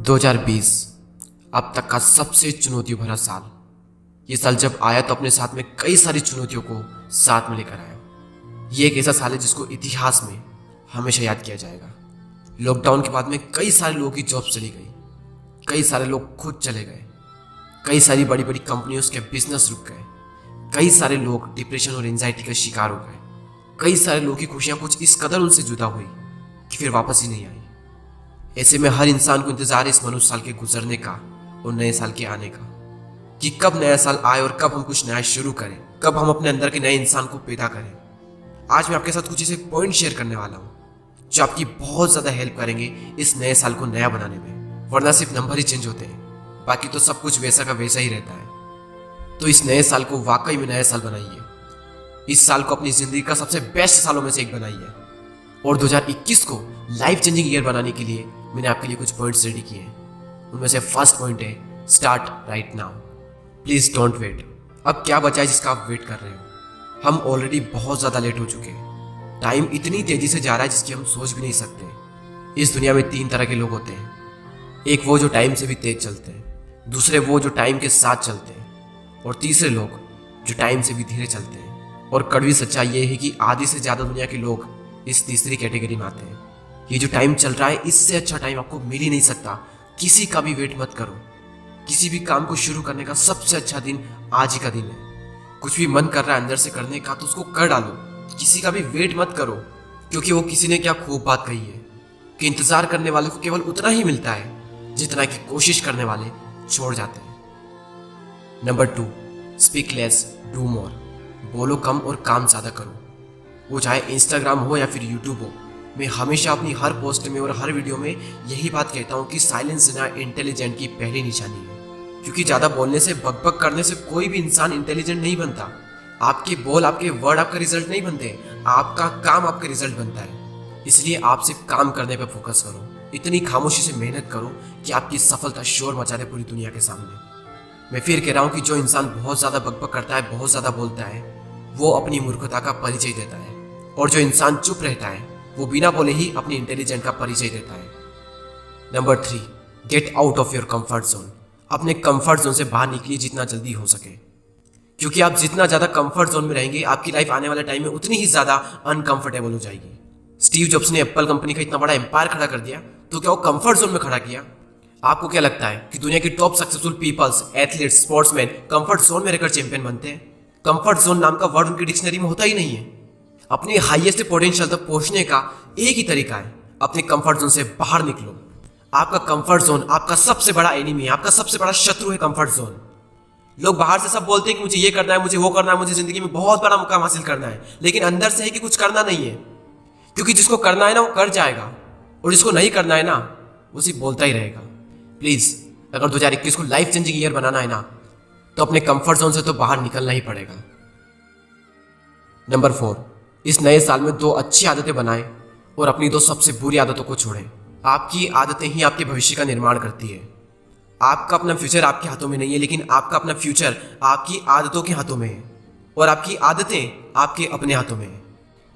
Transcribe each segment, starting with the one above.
2020 अब तक का सबसे चुनौती भरा साल। ये साल जब आया तो अपने साथ में कई सारी चुनौतियों को साथ में लेकर आया। ये एक ऐसा साल है जिसको इतिहास में हमेशा याद किया जाएगा। लॉकडाउन के बाद में कई सारे लोगों की जॉब चली गई, कई सारे लोग खुद चले गए, कई सारी बड़ी बड़ी कंपनियों के बिजनेस रुक गए, कई सारे लोग डिप्रेशन और एंजाइटी का शिकार हो गए, कई सारे लोगों की खुशियां कुछ इस कदर उनसे जुदा हुई कि फिर वापस ही नहीं आई। ऐसे में हर इंसान को इंतजार है इस मनुष्य साल के गुजरने का और नए साल के आने का, कि कब नया साल आए और कब हम कुछ नया शुरू करें, कब हम अपने अंदर के नए इंसान को पैदा करें। आज मैं आपके साथ कुछ ऐसे पॉइंट शेयर करने वाला हूँ जो आपकी बहुत ज़्यादा हेल्प करेंगे इस नए साल को नया बनाने में। वरना सिर्फ नंबर ही चेंज होते हैं, बाकी तो सब कुछ वैसा का वैसा ही रहता है। तो इस नए साल को वाकई में नया साल बनाइए। इस साल को अपनी ज़िंदगी का सबसे बेस्ट सालों में से एक बनाइए। और 2021 को लाइफ चेंजिंग ईयर बनाने के लिए मैंने आपके लिए कुछ पॉइंट्स रेडी किए हैं। उनमें से फर्स्ट पॉइंट है start right now. Please don't wait. अब क्या बचा है जिसका आप वेट कर रहे हो? हम ऑलरेडी बहुत ज़्यादा लेट हो चुके हैं। टाइम इतनी तेज़ी से जा रहा है जिसकी हम सोच भी नहीं सकते। इस दुनिया में 3 तरह के लोग होते हैं। एक वो जो टाइम से भी तेज चलते हैं, दूसरे वो जो टाइम के साथ चलते हैं, और तीसरे लोग जो टाइम से भी धीरे चलते हैं। और कड़वी सच्चाई ये है कि आधी से ज़्यादा दुनिया के लोग इस तीसरी कैटेगरी में आते हैं। ये जो टाइम चल रहा है, इससे अच्छा टाइम आपको मिल ही नहीं सकता। किसी का भी वेट मत करो। किसी भी काम को शुरू करने का सबसे अच्छा दिन आज ही का दिन है। कुछ भी मन कर रहा है अंदर से करने का तो उसको कर डालो। किसी का भी वेट मत करो, क्योंकि वो किसी ने क्या खूब बात कही है कि इंतजार करने वाले को केवल उतना ही मिलता है जितना कि कोशिश करने वाले छोड़ जाते हैं। Number 2, speak less do more. बोलो कम और काम ज़्यादा करो। वो चाहे इंस्टाग्राम हो या फिर यूट्यूब हो, मैं हमेशा अपनी हर पोस्ट में और हर वीडियो में यही बात कहता हूँ कि साइलेंस ना इंटेलिजेंट की पहली निशानी है। क्योंकि ज़्यादा बोलने से, बकबक करने से कोई भी इंसान इंटेलिजेंट नहीं बनता। आपके बोल, आपके वर्ड आपका रिजल्ट नहीं बनते, आपका काम आपका रिजल्ट बनता है। इसलिए आप सिर्फ काम करने पर फोकस करो। इतनी खामोशी से मेहनत करो कि आपकी सफलता शोर मचा दे पूरी दुनिया के सामने। मैं फिर कह रहा हूँ कि जो इंसान बहुत ज़्यादा बकबक करता है, बहुत ज़्यादा बोलता है, वो अपनी मूर्खता का परिचय देता है। और जो इंसान चुप रहता है, वो बिना बोले ही अपनी इंटेलिजेंट का परिचय देता है। Number 3, get out of your comfort zone. अपने कंफर्ट जोन से बाहर निकलिए जितना जल्दी हो सके। क्योंकि आप जितना ज़्यादा कंफर्ट जोन में रहेंगे, आपकी लाइफ आने वाले टाइम में उतनी ही ज़्यादा अनकंफर्टेबल हो जाएगी। स्टीव जॉब्स ने एप्पल कंपनी का इतना बड़ा एम्पायर खड़ा कर दिया, तो क्या वो कंफर्ट जोन में खड़ा किया? आपको क्या लगता है कि दुनिया के top successful peoples, athletes, sportsman comfort zone में रहकर चैंपियन बनते हैं? कंफर्ट जोन नाम का वर्ड उनकी डिक्शनरी में होता ही नहीं है। अपने हाईएस्ट पोटेंशियल तक पहुंचने का एक ही तरीका है, अपने कंफर्ट जोन से बाहर निकलो। आपका कंफर्ट जोन आपका सबसे बड़ा एनिमी है, आपका सबसे बड़ा शत्रु है कंफर्ट जोन। लोग बाहर से सब बोलते हैं कि मुझे ये करना है, मुझे वो करना है, मुझे जिंदगी में बहुत बड़ा मुकाम हासिल करना है, लेकिन अंदर से है कि कुछ करना नहीं है। क्योंकि जिसको करना है ना, वो कर जाएगा, और जिसको नहीं करना है ना, वो सिर्फ बोलता ही रहेगा। प्लीज, अगर 2021 को लाइफ चेंजिंग ईयर बनाना है ना, तो अपने कंफर्ट जोन से तो बाहर निकलना ही पड़ेगा। नंबर 4, इस नए साल में 2 अच्छी आदतें बनाएं और अपनी 2 सबसे बुरी आदतों को छोड़ें। आपकी आदतें ही आपके भविष्य का निर्माण करती है। आपका अपना फ्यूचर आपके हाथों में नहीं है, लेकिन आपका अपना फ्यूचर आपकी आदतों के हाथों में है, और आपकी आदतें आपके अपने हाथों में है।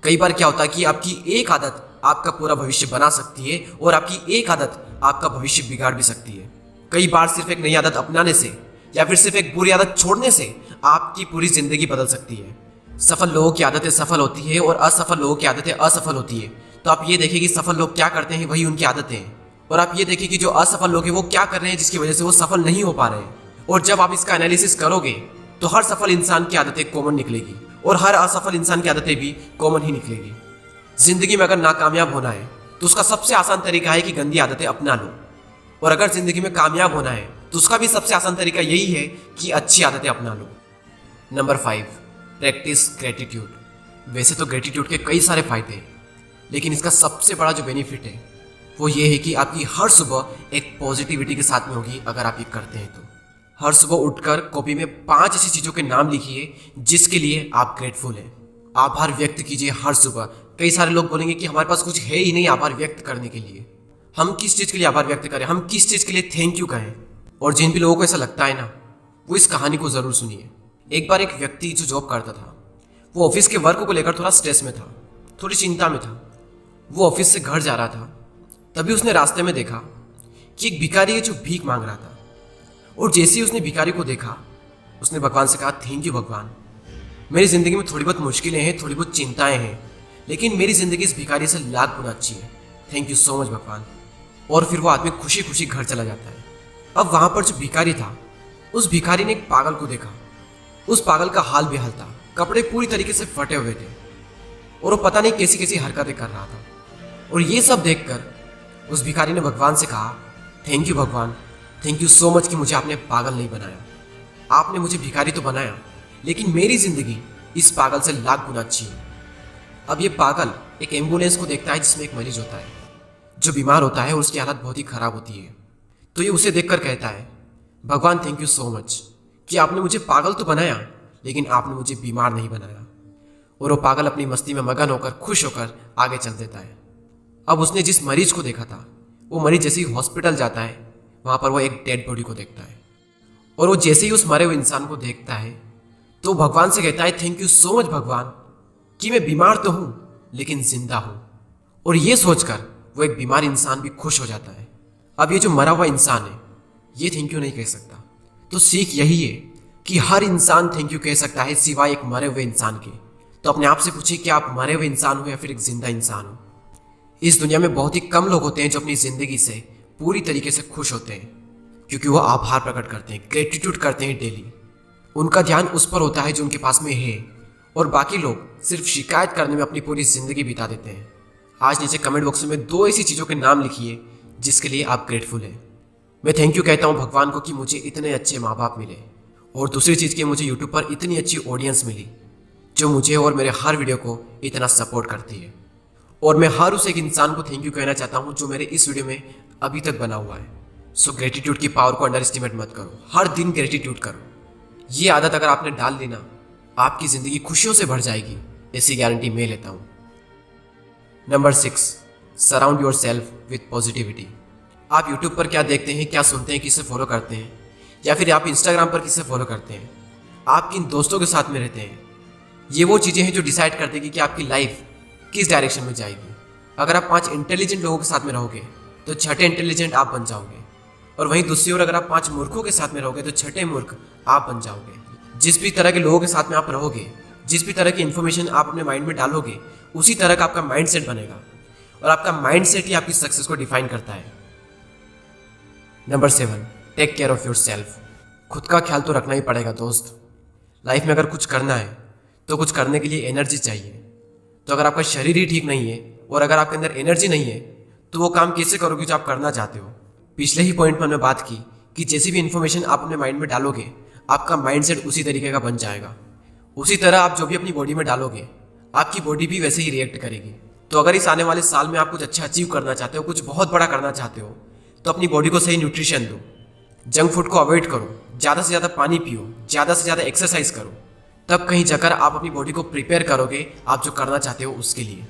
कई बार क्या होता है कि आपकी एक आदत आपका पूरा भविष्य बना सकती है, और आपकी एक आदत आपका भविष्य बिगाड़ भी सकती है। कई बार सिर्फ एक नई आदत अपनाने से या फिर सिर्फ एक बुरी आदत छोड़ने से आपकी पूरी जिंदगी बदल सकती है। सफल लोगों की आदतें सफल होती है और असफल लोगों की आदतें असफल होती है। तो आप ये देखिए कि सफल लोग क्या करते हैं, वही उनकी आदतें हैं, और आप ये देखिए कि जो असफल लोग हैं वो क्या कर रहे हैं जिसकी वजह से वो सफल नहीं हो पा रहे हैं। और जब आप इसका एनालिसिस करोगे तो हर सफल इंसान की आदतें कॉमन निकलेगी, और हर असफल इंसान की आदतें भी कॉमन ही निकलेगी। जिंदगी में अगर नाकामयाब होना है तो उसका सबसे आसान तरीका है कि गंदी आदतें अपना लो, और अगर जिंदगी में कामयाब होना है तो उसका भी सबसे आसान तरीका यही है कि अच्छी आदतें अपना लो। Number 5, practice gratitude. वैसे तो ग्रेटिट्यूड के कई सारे फायदे हैं, लेकिन इसका सबसे बड़ा जो बेनिफिट है वो ये है कि आपकी हर सुबह एक पॉजिटिविटी के साथ में होगी। अगर आप ये करते हैं तो हर सुबह उठकर कॉपी में 5 ऐसी चीज़ों के नाम लिखिए जिसके लिए आप ग्रेटफुल हैं। आभार व्यक्त कीजिए हर सुबह। कई सारे लोग बोलेंगे कि हमारे पास कुछ है ही नहीं आभार व्यक्त करने के लिए। हम किस चीज़ के लिए आभार व्यक्त करें, हम किस चीज़ के लिए थैंक यू कहें? और जिन भी लोगों को ऐसा लगता है ना, वो इस कहानी को ज़रूर सुनिए। एक बार एक व्यक्ति जो जॉब करता था, वो ऑफिस के वर्क को लेकर थोड़ा स्ट्रेस में था, थोड़ी चिंता में था। वो ऑफिस से घर जा रहा था, तभी उसने रास्ते में देखा कि एक भिखारी है जो भीख मांग रहा था। और जैसे ही उसने भिखारी को देखा, उसने भगवान से कहा, थैंक यू भगवान, मेरी ज़िंदगी में थोड़ी बहुत मुश्किलें हैं, थोड़ी बहुत चिंताएं हैं, लेकिन मेरी ज़िंदगी इस भिखारी से लाख गुना अच्छी है। थैंक यू सो मच भगवान। और फिर वो आदमी खुशी खुशी घर चला जाता है। अब वहाँ पर जो भिखारी था, उस भिखारी ने एक पागल को देखा। उस पागल का हाल बेहाल था, कपड़े पूरी तरीके से फटे हुए थे और वो पता नहीं कैसी कैसी हरकतें कर रहा था। और ये सब देखकर उस भिखारी ने भगवान से कहा, थैंक यू भगवान, थैंक यू सो मच कि मुझे आपने पागल नहीं बनाया। आपने मुझे भिखारी तो बनाया, लेकिन मेरी ज़िंदगी इस पागल से लाख गुना अच्छी है। अब ये पागल एक एम्बुलेंस को देखता है जिसमें एक मरीज होता है जो बीमार होता है और उसकी हालत बहुत ही ख़राब होती है। तो ये उसे देखकर कहता है, भगवान थैंक यू सो मच कि आपने मुझे पागल तो बनाया, लेकिन आपने मुझे बीमार नहीं बनाया। और वो पागल अपनी मस्ती में मगन होकर खुश होकर आगे चल देता है। अब उसने जिस मरीज को देखा था, वो मरीज जैसे ही हॉस्पिटल जाता है, वहाँ पर वो एक डेड बॉडी को देखता है। और वो जैसे ही उस मरे हुए इंसान को देखता है तो भगवान से कहता है, थैंक यू सो मच भगवान कि मैं बीमार तो हूँ लेकिन जिंदा हूँ। और ये सोचकर वो एक बीमार इंसान भी खुश हो जाता है। अब ये जो मरा हुआ इंसान है, ये थैंक यू नहीं कह सकता। तो सीख यही है कि हर इंसान थैंक यू कह सकता है सिवाय एक मरे हुए इंसान के। तो अपने आप से पूछिए कि आप मरे हुए इंसान हो या फिर एक जिंदा इंसान हो। इस दुनिया में बहुत ही कम लोग होते हैं जो अपनी जिंदगी से पूरी तरीके से खुश होते हैं, क्योंकि वो आभार प्रकट करते हैं, ग्रेटिट्यूड करते हैं डेली। उनका ध्यान उस पर होता है जो उनके पास में है, और बाकी लोग सिर्फ शिकायत करने में अपनी पूरी जिंदगी बिता देते हैं। आज नीचे कमेंट बॉक्स में 2 ऐसी चीज़ों के नाम लिखिए जिसके लिए आप ग्रेटफुल हैं। मैं थैंक यू कहता हूँ भगवान को कि मुझे इतने अच्छे माँ बाप मिले, और दूसरी चीज़ कि मुझे यूट्यूब पर इतनी अच्छी ऑडियंस मिली जो मुझे और मेरे हर वीडियो को इतना सपोर्ट करती है। और मैं हर उस एक इंसान को थैंक यू कहना चाहता हूँ जो मेरे इस वीडियो में अभी तक बना हुआ है। सो ग्रेटिट्यूड की पावर को अंडर एस्टिमेट मत करो, हर दिन ग्रेटिट्यूड करो। ये आदत अगर आपने डाल ली ना, आपकी ज़िंदगी खुशियों से भर जाएगी, ऐसी गारंटी मैं लेता हूँ। Number 6, surround your self with positivity. आप यूट्यूब पर क्या देखते हैं, क्या सुनते हैं, किसे फॉलो करते हैं, या फिर आप इंस्टाग्राम पर किसे फॉलो करते हैं, आप किन दोस्तों के साथ में रहते हैं, ये वो चीज़ें हैं जो डिसाइड कर देगी कि आपकी लाइफ किस डायरेक्शन में जाएगी। अगर आप 5 इंटेलिजेंट लोगों के साथ में रहोगे तो 6ठे इंटेलिजेंट आप बन जाओगे, और वहीं दूसरी ओर अगर आप 5 मूर्खों के साथ में रहोगे तो 6ठे मूर्ख आप बन जाओगे। जिस भी तरह के लोगों के साथ में आप रहोगे, जिस भी तरह की इन्फॉर्मेशन आप अपने माइंड में डालोगे, उसी तरह का आपका माइंड सेट बनेगा, और आपका माइंड सेट ही आपकी सक्सेस को डिफाइन करता है। Number 7, take care of yourself. खुद का ख्याल तो रखना ही पड़ेगा दोस्त। लाइफ में अगर कुछ करना है तो कुछ करने के लिए एनर्जी चाहिए। तो अगर आपका शरीर ही ठीक नहीं है और अगर आपके अंदर एनर्जी नहीं है तो वो काम कैसे करोगे जो आप करना चाहते हो। पिछले ही पॉइंट में हमने बात की कि जैसी भी इन्फॉर्मेशन आप अपने माइंड में डालोगे, आपका माइंडसेट उसी तरीके का बन जाएगा। उसी तरह आप जो भी अपनी बॉडी में डालोगे, आपकी बॉडी भी वैसे ही रिएक्ट करेगी। तो अगर इस आने वाले साल में आप कुछ अच्छा अचीव करना चाहते हो, कुछ बहुत बड़ा करना चाहते हो, तो अपनी बॉडी को सही न्यूट्रिशन दो, जंक फूड को अवॉइड करो, ज़्यादा से ज़्यादा पानी पियो, ज़्यादा से ज़्यादा एक्सरसाइज करो। तब कहीं जाकर आप अपनी बॉडी को प्रिपेयर करोगे आप जो करना चाहते हो उसके लिए।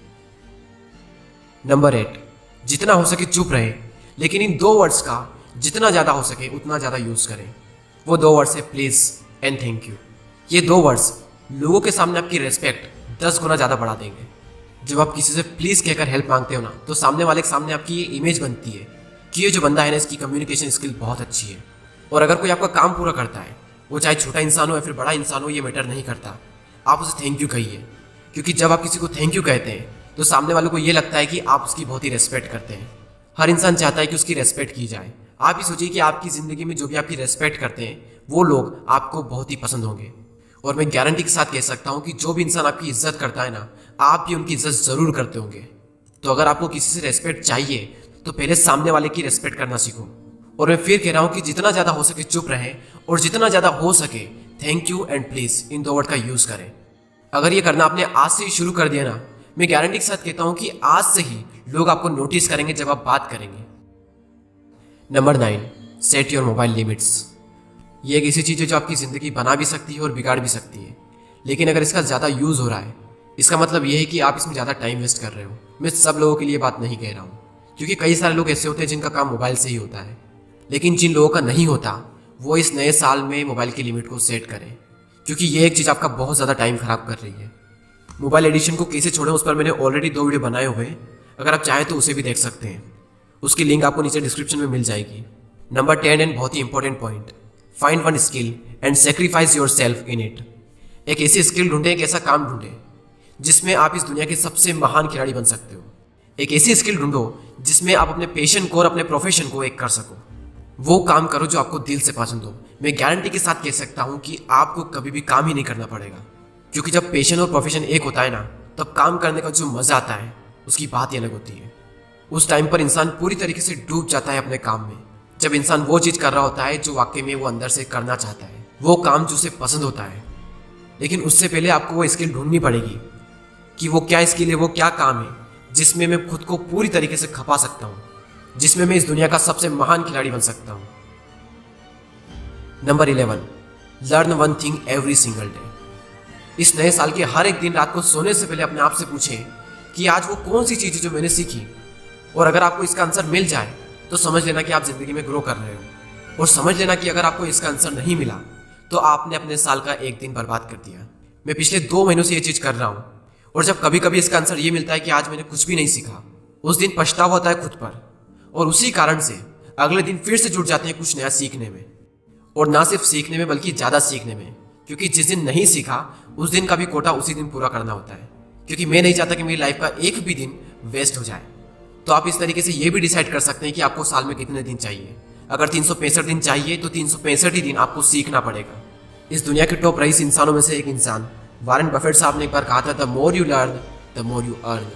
नंबर 8, जितना हो सके चुप रहे, लेकिन इन 2 वर्ड्स का जितना ज़्यादा हो सके उतना ज़्यादा यूज़ करें। वो 2 वर्ड्स है प्लीज़ एंड थैंक यू। ये 2 वर्ड्स लोगों के सामने आपकी रेस्पेक्ट 10 गुना ज़्यादा बढ़ा देंगे। जब आप किसी से प्लीज़ कहकर हेल्प मांगते हो ना, तो सामने वाले के सामने आपकी ये इमेज बनती है कि ये जो बंदा है ना, इसकी कम्युनिकेशन स्किल बहुत अच्छी है। और अगर कोई आपका काम पूरा करता है, वो चाहे छोटा इंसान हो या फिर बड़ा इंसान हो, ये मैटर नहीं करता, आप उसे थैंक यू कहिए। क्योंकि जब आप किसी को थैंक यू कहते हैं तो सामने वालों को ये लगता है कि आप उसकी बहुत ही रेस्पेक्ट करते हैं। हर इंसान चाहता है कि उसकी रेस्पेक्ट की जाए। आप ही सोचिए कि आपकी ज़िंदगी में जो भी आपकी रेस्पेक्ट करते हैं वो लोग आपको बहुत ही पसंद होंगे। और मैं गारंटी के साथ कह सकता हूँ कि जो भी इंसान आपकी इज्जत करता है ना, आप भी उनकी इज्जत ज़रूर करते होंगे। तो अगर आपको किसी से रेस्पेक्ट चाहिए तो पहले सामने वाले की रेस्पेक्ट करना सीखो। और मैं फिर कह रहा हूँ कि जितना ज़्यादा हो सके चुप रहें, और जितना ज़्यादा हो सके thank you and please in 2 word का यूज़ करें। अगर ये करना आपने आज से ही शुरू कर दिया ना, मैं गारंटी के साथ कहता हूँ कि आज से ही लोग आपको नोटिस करेंगे जब आप बात करेंगे। Number 9, set your mobile limits. ये एक ऐसी चीज़ है जो आपकी ज़िंदगी बना भी सकती है और बिगाड़ भी सकती है। लेकिन अगर इसका ज़्यादा यूज़ हो रहा है, इसका मतलब ये है कि आप इसमें ज़्यादा टाइम वेस्ट कर रहे हो। मैं सब लोगों के लिए बात नहीं कह रहा हूँ, क्योंकि कई सारे लोग ऐसे होते हैं जिनका काम मोबाइल से ही होता है। लेकिन जिन लोगों का नहीं होता, वो इस नए साल में मोबाइल की लिमिट को सेट करें, क्योंकि ये एक चीज़ आपका बहुत ज़्यादा टाइम ख़राब कर रही है। मोबाइल एडिक्शन को कैसे छोड़ें उस पर मैंने ऑलरेडी 2 वीडियो बनाए हुए हैं, अगर आप चाहें तो उसे भी देख सकते हैं। उसकी लिंक आपको नीचे डिस्क्रिप्शन में मिल जाएगी। नंबर 10 एंड बहुत ही important point, find one skill and sacrifice yourself in it. एक ऐसी स्किल ढूंढे, एक ऐसा काम ढूंढे जिसमें आप इस दुनिया के सबसे महान खिलाड़ी बन सकते हो। एक ऐसी स्किल ढूंढो जिसमें आप अपने पैशन को और अपने प्रोफेशन को एक कर सको। वो काम करो जो आपको दिल से पसंद हो। मैं गारंटी के साथ कह सकता हूँ कि आपको कभी भी काम ही नहीं करना पड़ेगा, क्योंकि जब पैशन और प्रोफेशन एक होता है ना, तब काम करने का जो मजा आता है उसकी बात ही अलग होती है। उस टाइम पर इंसान पूरी तरीके से डूब जाता है अपने काम में, जब इंसान वो चीज कर रहा होता है जो वाकई में वो अंदर से करना चाहता है, वो काम जो उसे पसंद होता है। लेकिन उससे पहले आपको वो स्किल ढूंढनी पड़ेगी कि वो क्या स्किल है, वो क्या काम है जिसमें मैं खुद को पूरी तरीके से खपा सकता हूँ, जिसमें मैं इस दुनिया का सबसे महान खिलाड़ी बन सकता हूँ। Number 11, learn one thing every single day. इस नए साल के हर एक दिन रात को सोने से पहले अपने आप से पूछें कि आज वो कौन सी चीज़ है जो मैंने सीखी, और अगर आपको इसका आंसर मिल जाए तो समझ लेना कि आप जिंदगी में ग्रो कर रहे हो, और समझ लेना कि अगर आपको इसका आंसर नहीं मिला तो आपने अपने साल का एक दिन बर्बाद कर दिया। मैं पिछले 2 महीनों से ये चीज़ कर रहा हूँ, और जब कभी कभी इसका आंसर ये मिलता है कि आज मैंने कुछ भी नहीं सीखा, उस दिन पछतावा होता है खुद पर, और उसी कारण से अगले दिन फिर से जुट जाते हैं कुछ नया सीखने में। और ना सिर्फ सीखने में बल्कि ज़्यादा सीखने में, क्योंकि जिस दिन नहीं सीखा उस दिन का भी कोटा उसी दिन पूरा करना होता है। क्योंकि मैं नहीं चाहता कि मेरी लाइफ का एक भी दिन वेस्ट हो जाए। तो आप इस तरीके से ये भी डिसाइड कर सकते हैं कि आपको साल में कितने दिन चाहिए। अगर 365 दिन चाहिए तो 365 ही दिन आपको सीखना पड़ेगा। इस दुनिया के टॉप रईस इंसानों में से एक इंसान वारेन बफेट साहब ने एक बार कहा था, the more you learn the more you earn.